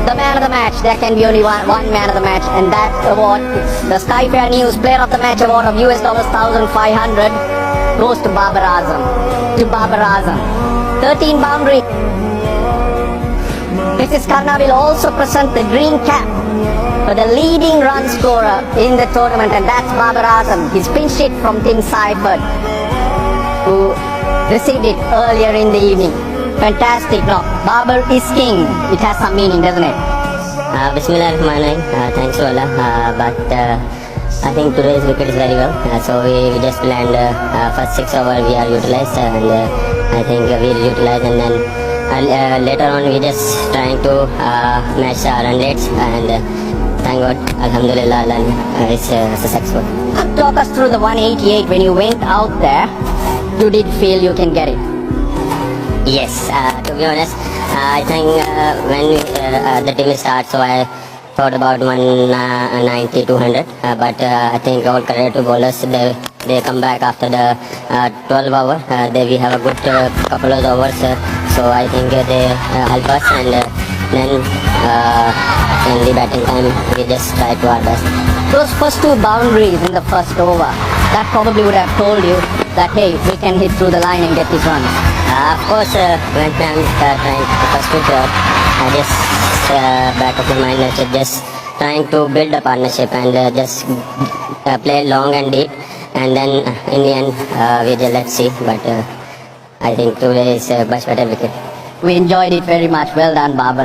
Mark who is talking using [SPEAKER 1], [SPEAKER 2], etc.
[SPEAKER 1] the man of the match. There can be only one man of the match, and that award, the Sky Fair News Player of the Match award of $1,500, goes to Babar Azam. To Babar Azam. 13 boundary. Mrs. Karna will also present the green cap for the leading run scorer in the tournament, and that's Babar Azam. He's pinched it from Tim Seifert, who received it earlier in the evening. Fantastic knock. Babar is king. It has some meaning, doesn't it?
[SPEAKER 2] Bismillahirrahmanirrahim. Thanks to Allah. But I think today's wicket is very well. So we just planned first 6 over we are utilized, and I think we'll utilize, and then later on we just trying to match our run rates, and thank God, Alhamdulillah, it's successful.
[SPEAKER 1] Talk us through the 188 when you went out there. You did feel you can get it?
[SPEAKER 2] Yes, to be honest, I think when the team starts, so I thought about 190, 200, but I think all credit to bowlers, they come back after the 12 hour, we have a good couple of overs, so I think they help us, and then in the batting time, we just try to our best.
[SPEAKER 1] Those first 2 boundaries in the first over, that probably would have told you that, hey, we can hit through the line and get these runs.
[SPEAKER 2] Of course, when I'm trying to first put I just back of my mind, just trying to build a partnership and just play long and deep, and then in the end we just let's see. But I think today is a much better wicket.
[SPEAKER 1] We enjoyed it very much. Well done, Babar.